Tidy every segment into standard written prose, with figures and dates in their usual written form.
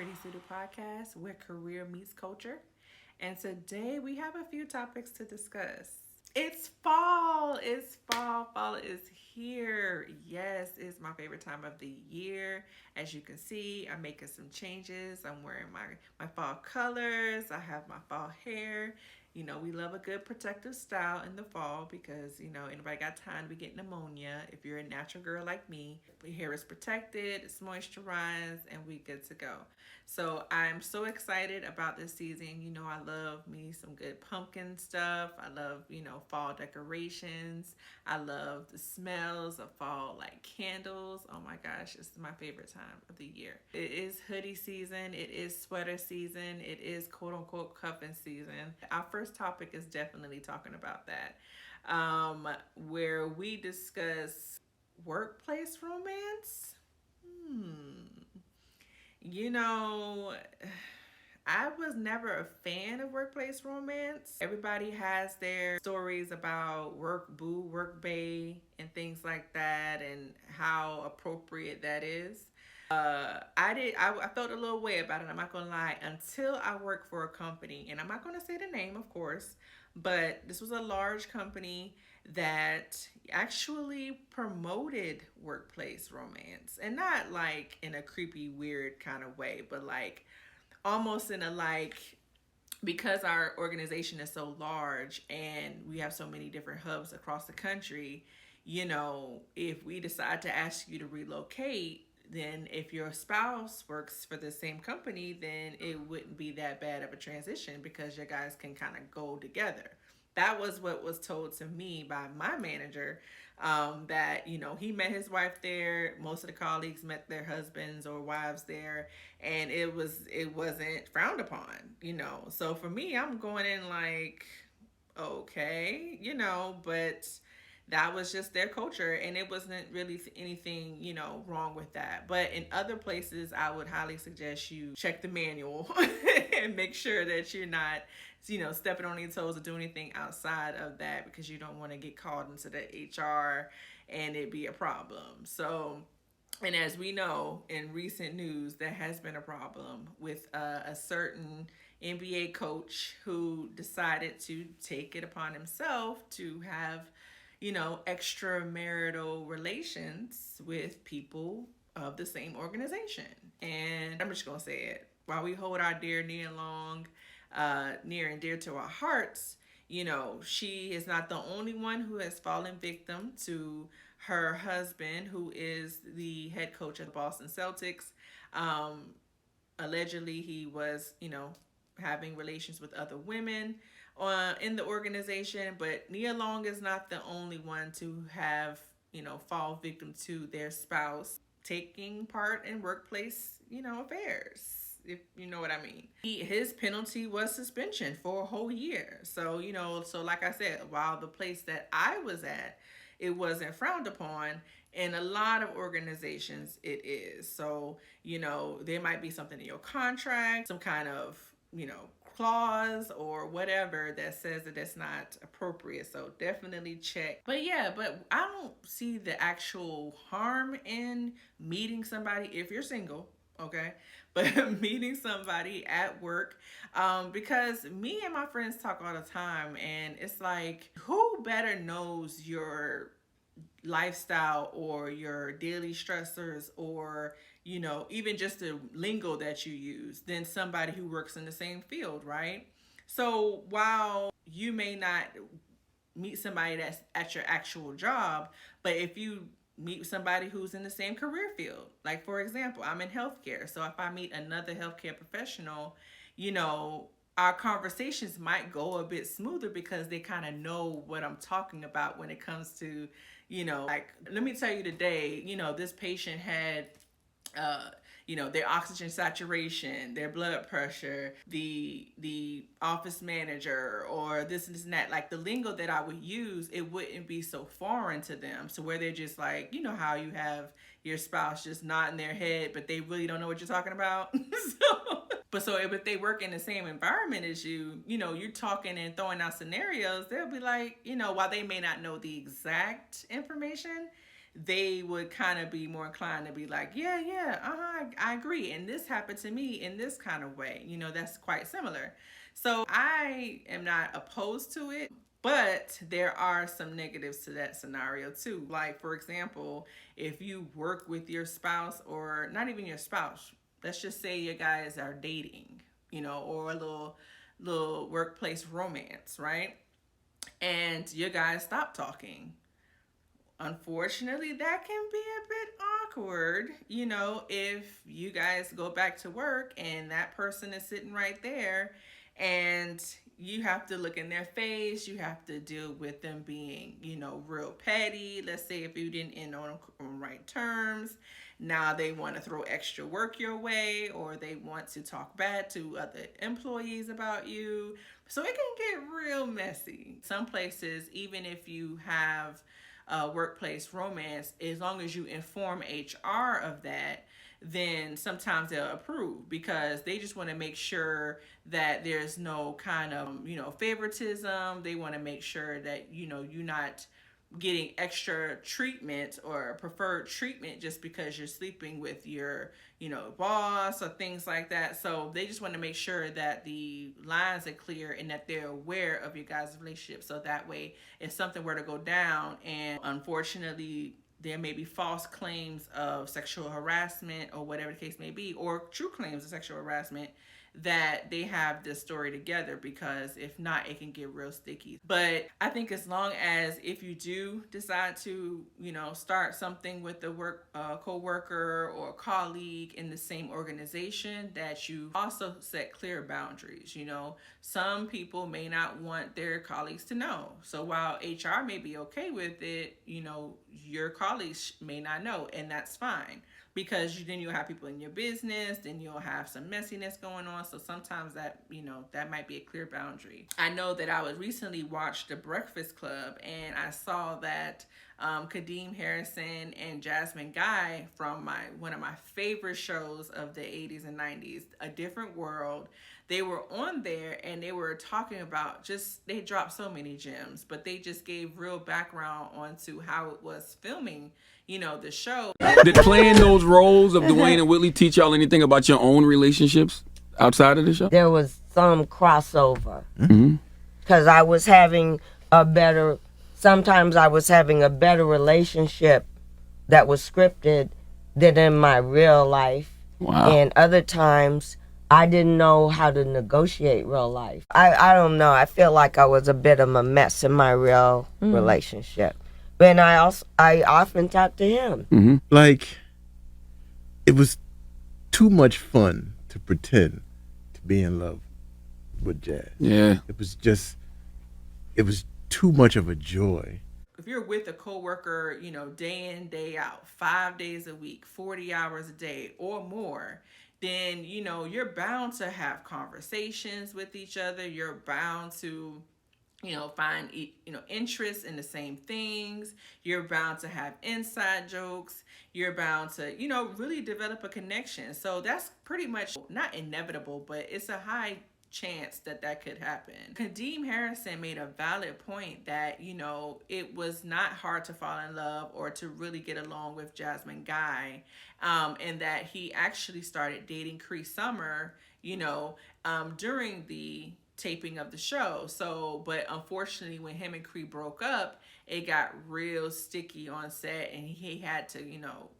Pretty Suited Podcast, where career meets culture. And today we have a few topics to discuss. It's fall. It's fall. Fall is here. Yes, it's my favorite time of the year. As you can see, I'm making some changes. I'm wearing my fall colors. I have my fall hair. We love a good protective style in the fall because, anybody got time to be getting pneumonia. If you're a natural girl like me, your hair is protected, it's moisturized, and we good to go. So I'm so excited about this season. I love me some good pumpkin stuff. I love, fall decorations. I love the smells of fall, like candles. Oh my gosh, it's my favorite time of the year. It is hoodie season. It is sweater season. It is quote unquote cuffing season. Our first topic is definitely talking about that, where we discuss workplace romance. You know, I was never a fan of workplace romance. Everybody has their stories about work boo, work bae, and things like that, and how appropriate that is. I felt a little way about it. I'm not gonna lie. Until I worked for a company, and I'm not gonna say the name, of course, but this was a large company that actually promoted workplace romance, and not like in a creepy, weird kind of way, but like almost in a like, because our organization is so large and we have so many different hubs across the country, if we decide to ask you to relocate, then if your spouse works for the same company, then it wouldn't be that bad of a transition because you guys can kind of go together. That was what was told to me by my manager, that he met his wife there. Most of the colleagues met their husbands or wives there, and it wasn't frowned upon. So for me, I'm going in like, okay, but that was just their culture, and it wasn't really anything wrong with that. But in other places, I would highly suggest you check the manual and make sure that you're not stepping on your toes or doing anything outside of that, because you don't want to get called into the HR and it be a problem. So, and as we know in recent news, there has been a problem with a certain NBA coach who decided to take it upon himself to have extramarital relations with people of the same organization. And I'm just going to say it. While we hold our dear near and dear to our hearts, she is not the only one who has fallen victim to her husband, who is the head coach of the Boston Celtics. Allegedly, he was, having relations with other women in the organization, but Nia Long is not the only one to have, fall victim to their spouse taking part in workplace, affairs, if you know what I mean. His penalty was suspension for a whole year. So, so like I said, while the place that I was at, it wasn't frowned upon, in a lot of organizations it is. So, there might be something in your contract, some kind of, clause or whatever that says that that's not appropriate. So definitely check. But yeah, but I don't see the actual harm in meeting somebody if you're single, okay? But meeting somebody at work, because me and my friends talk all the time, and it's like, who better knows your lifestyle or your daily stressors, or even just the lingo that you use, than somebody who works in the same field, right? So while you may not meet somebody that's at your actual job, but if you meet somebody who's in the same career field, like for example, I'm in healthcare, so if I meet another healthcare professional, our conversations might go a bit smoother because they kind of know what I'm talking about when it comes to, like, let me tell you today, this patient had their oxygen saturation, their blood pressure, the office manager, or this and that. Like the lingo that I would use, it wouldn't be so foreign to them. So where they're just like, how you have your spouse just nodding their head, but they really don't know what you're talking about. So if they work in the same environment as you, you're talking and throwing out scenarios, they'll be like, while they may not know the exact information, they would kind of be more inclined to be like, I agree. And this happened to me in this kind of way. That's quite similar. So I am not opposed to it, but there are some negatives to that scenario too. Like, for example, if you work with your spouse, or not even your spouse, let's just say you guys are dating, or a little workplace romance, right? And you guys stop talking. Unfortunately, that can be a bit awkward, if you guys go back to work and that person is sitting right there, and you have to look in their face. You have to deal with them being, real petty. Let's say if you didn't end on right terms, now they want to throw extra work your way, or they want to talk bad to other employees about you. So it can get real messy. Some places, even if you have workplace romance, as long as you inform HR of that, then sometimes they'll approve, because they just want to make sure that there's no kind of, favoritism. They want to make sure that, you're not getting extra treatment or preferred treatment just because you're sleeping with your, boss or things like that. So they just want to make sure that the lines are clear and that they're aware of your guys' relationship. So that way, if something were to go down and unfortunately there may be false claims of sexual harassment or whatever the case may be, or true claims of sexual harassment, that they have this story together, because if not, it can get real sticky. But I think as long as, if you do decide to, start something with a co-worker or colleague in the same organization, that you also set clear boundaries. Some people may not want their colleagues to know. So while HR may be okay with it, your colleagues may not know, and that's fine. Because then you'll have people in your business, then you'll have some messiness going on. So sometimes that, that might be a clear boundary. I know that I was recently watched The Breakfast Club, and I saw that Kadeem Harrison and Jasmine Guy from one of my favorite shows of the 80s and 90s, A Different World. They were on there and they were talking about they dropped so many gems, but they just gave real background onto how it was filming, the show. Did playing those roles of Dwayne and Whitley teach y'all anything about your own relationships outside of the show? There was some crossover. Mm-hmm. Because sometimes I was having a better relationship that was scripted than in my real life. Wow. And other times, I didn't know how to negotiate real life. I don't know. I feel like I was a bit of a mess in my real relationship. But I often talk to him. Mm-hmm. Like, it was too much fun to pretend to be in love with Jazz. Yeah. It was too much of a joy. If you're with a coworker, day in, day out, 5 days a week, 40 hours a day or more, then, you're bound to have conversations with each other. You're bound to, find, interest in the same things. You're bound to have inside jokes. You're bound to, really develop a connection. So that's pretty much not inevitable, but it's a high chance that could happen. Kadeem Harrison made a valid point that, it was not hard to fall in love or to really get along with Jasmine Guy, and that he actually started dating Cree Summer, during the taping of the show. So, but unfortunately, when him and Cree broke up, it got real sticky on set, and he had to,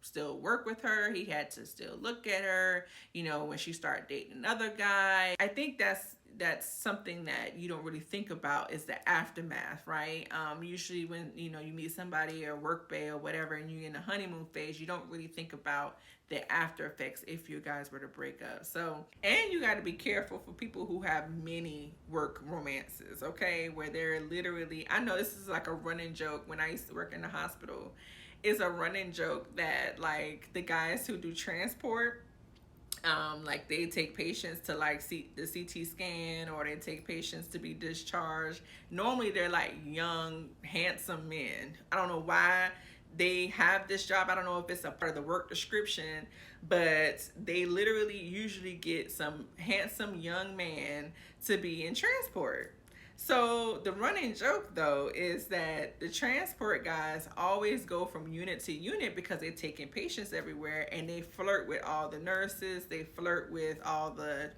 still work with her. He had to still look at her, when she started dating another guy. I think that's something that you don't really think about, is the aftermath, right? Usually when, you meet somebody or work bae or whatever, and you're in the honeymoon phase, you don't really think about the after effects if you guys were to break up. So, and you got to be careful for people who have many work romances, okay? Where they're literally, I know this is like a running joke when I used to work in the hospital. It's a running joke that, like, the guys who do transport, like, they take patients to, like, see the CT scan, or they take patients to be discharged. Normally they're like young, handsome men. I don't know why they have this job. I don't know if it's a part of the work description, but they literally usually get some handsome young man to be in transport. So the running joke though is that the transport guys always go from unit to unit because they're taking patients everywhere, and they flirt with all the nurses, they flirt with all the,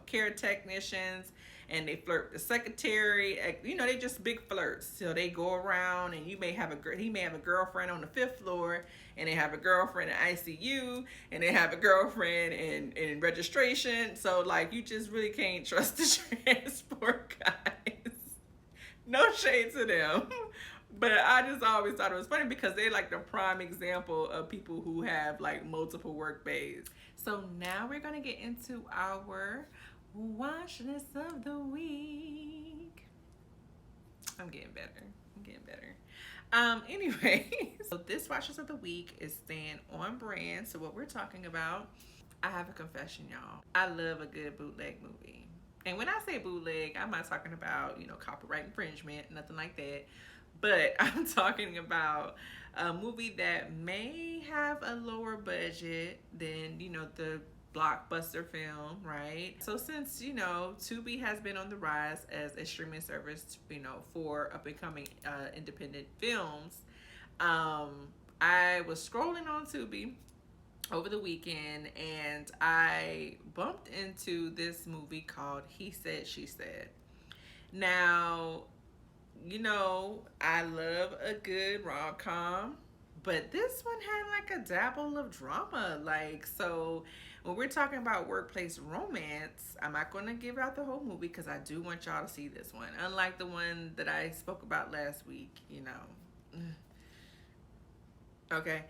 care technicians, and they flirt with the secretary. They just big flirts. So they go around, and he may have a girlfriend on the 5th floor, and they have a girlfriend in ICU, and they have a girlfriend in registration. So like, you just really can't trust the transport guys. No shade to them. But I just always thought it was funny because they're like the prime example of people who have like multiple work bays. So now we're going to get into our watch list of the week. I'm getting better. Anyway, so this watch list of the week is staying on brand. So what we're talking about, I have a confession, y'all. I love a good bootleg movie. And when I say bootleg, I'm not talking about, copyright infringement, nothing like that. But I'm talking about a movie that may have a lower budget than, the blockbuster film, right? So since, Tubi has been on the rise as a streaming service, for up and coming independent films, I was scrolling on Tubi over the weekend, and I bumped into this movie called He Said, She Said. Now, I love a good rom-com, but this one had like a dabble of drama. So when we're talking about workplace romance, I'm not going to give out the whole movie because I do want y'all to see this one. Unlike the one that I spoke about last week, Okay.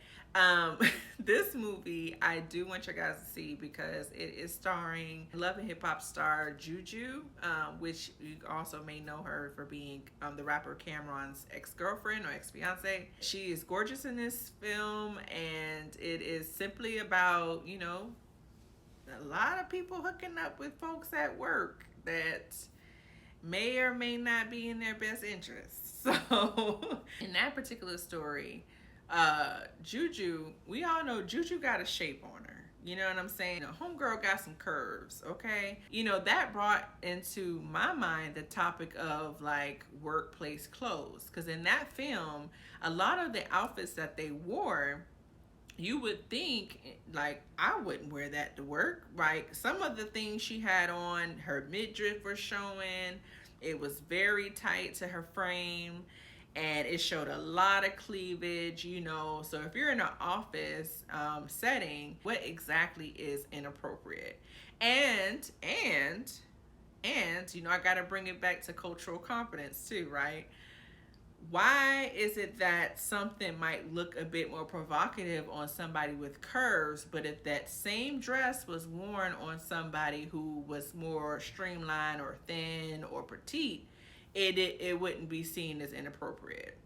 This movie I do want you guys to see because it is starring Love and Hip Hop star Juju, which you also may know her for being the rapper Cameron's ex-girlfriend or ex-fiance. She is gorgeous in this film, and it is simply about, a lot of people hooking up with folks at work that may or may not be in their best interest. So in that particular story, Juju, we all know Juju got a shape on her. You know what I'm saying? Homegirl got some curves, okay? That brought into my mind the topic of like workplace clothes. Because in that film, a lot of the outfits that they wore, you would think like I wouldn't wear that to work, right? Some of the things she had on, her midriff was showing. It was very tight to her frame, and it showed a lot of cleavage, So if you're in an office setting, what exactly is inappropriate? And I got to bring it back to cultural competence too, right? Why is it that something might look a bit more provocative on somebody with curves, but if that same dress was worn on somebody who was more streamlined or thin or petite, it wouldn't be seen as inappropriate?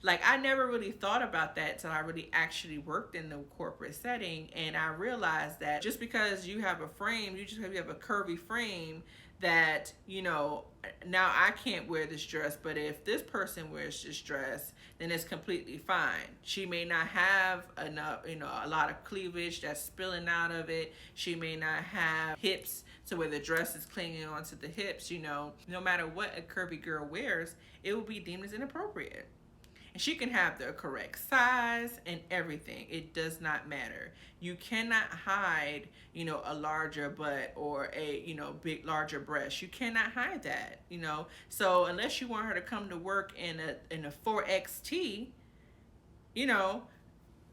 Like I never really thought about that till I really actually worked in the corporate setting, and I realized that just because you have a frame, you have a curvy frame, that now I can't wear this dress, but if this person wears this dress, then it's completely fine. She may not have enough, a lot of cleavage that's spilling out of it. She may not have hips to where the dress is clinging onto the hips. No matter what a curvy girl wears, it will be deemed as inappropriate. And she can have the correct size and everything. It does not matter. You cannot hide, a larger butt or a, larger breast. You cannot hide that, So unless you want her to come to work in a 4XT, you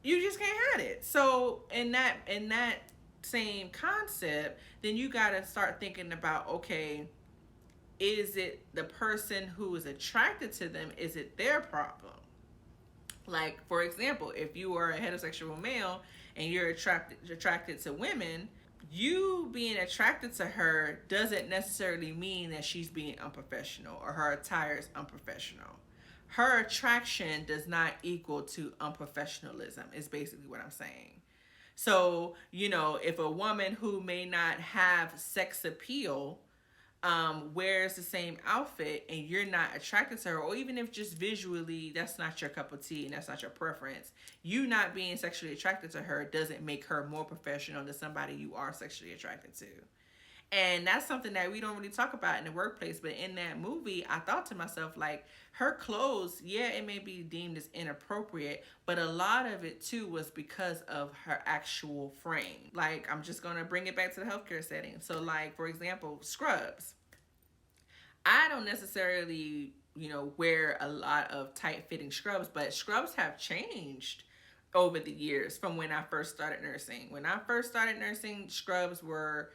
just can't hide it. So in that same concept, then you got to start thinking about, okay, is it the person who is attracted to them? Is it their problem? Like, for example, if you are a heterosexual male and you're attracted to women, you being attracted to her doesn't necessarily mean that she's being unprofessional or her attire is unprofessional. Her attraction does not equal to unprofessionalism, is basically what I'm saying. So, if a woman who may not have sex appeal wears the same outfit and you're not attracted to her, or even if just visually that's not your cup of tea and that's not your preference, you not being sexually attracted to her doesn't make her more professional than somebody you are sexually attracted to. And that's something that we don't really talk about in the workplace. But in that movie, I thought to myself, like, her clothes, yeah, it may be deemed as inappropriate, but a lot of it too was because of her actual frame. Like, I'm just going to bring it back to the healthcare setting. So, like, for example, scrubs. I don't necessarily, wear a lot of tight fitting scrubs, but scrubs have changed over the years from when I first started nursing. When I first started nursing, scrubs were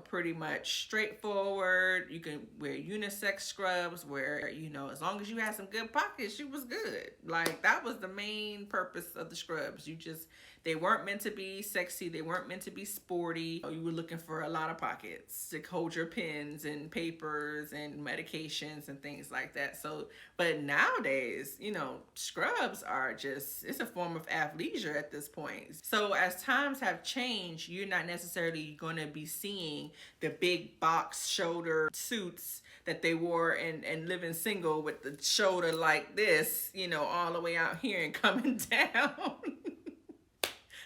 pretty much straightforward. You can wear unisex scrubs where, as long as you had some good pockets, you was good. Like, that was the main purpose of the scrubs. They weren't meant to be sexy. They weren't meant to be sporty. You were looking for a lot of pockets to hold your pens and papers and medications and things like that. So, but nowadays, scrubs are it's a form of athleisure at this point. So as times have changed, you're not necessarily going to be seeing the big box shoulder suits that they wore and living single with the shoulder like this, all the way out here and coming down.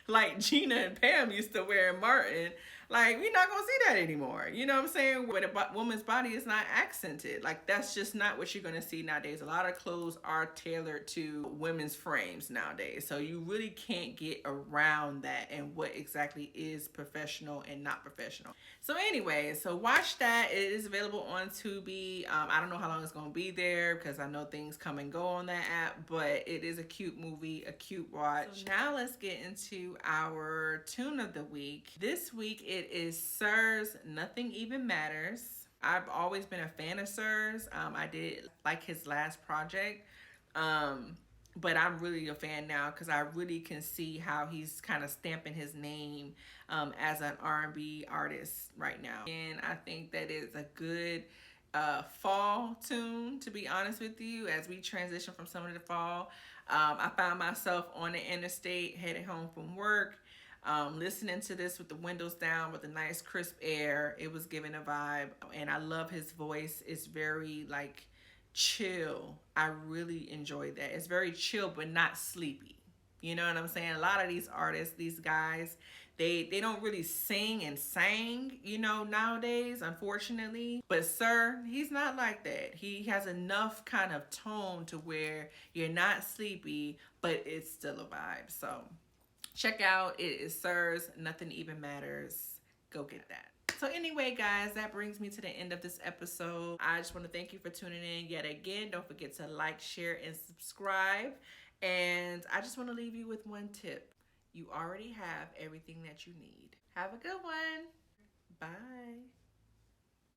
Like Gina and Pam used to wear in Martin. Like, we're not going to see that anymore. You know what I'm saying? When a woman's body is not accented. Like, that's just not what you're going to see nowadays. A lot of clothes are tailored to women's frames nowadays. So you really can't get around that and what exactly is professional and not professional. So anyway, so watch that. It is available on Tubi. I don't know how long it's going to be there because I know things come and go on that app, but it is a cute movie, a cute watch. So now let's get into our tune of the week. This week it is Sir's Nothing Even Matters. I've always been a fan of Sir's. I did like his last project. But I'm really a fan now because I really can see how he's kind of stamping his name as an R&B artist right now. And I think that is a good fall tune, to be honest with you, as we transition from summer to fall. I found myself on the interstate headed home from work, listening to this with the windows down with a nice crisp air. It was giving a vibe, and I love his voice. It's very like chill. I really enjoy that. It's very chill but not sleepy. You know what I'm saying? A lot of these artists, these guys, they don't really sing and sang, nowadays, unfortunately. But Sir, he's not like that. He has enough kind of tone to where you're not sleepy, but it's still a vibe. So check out, it is Sir's Nothing Even Matters. Go get that. So anyway, guys, that brings me to the end of this episode. I just want to thank you for tuning in yet again. Don't forget to like, share, and subscribe. And I just want to leave you with one tip. You already have everything that you need. Have a good one.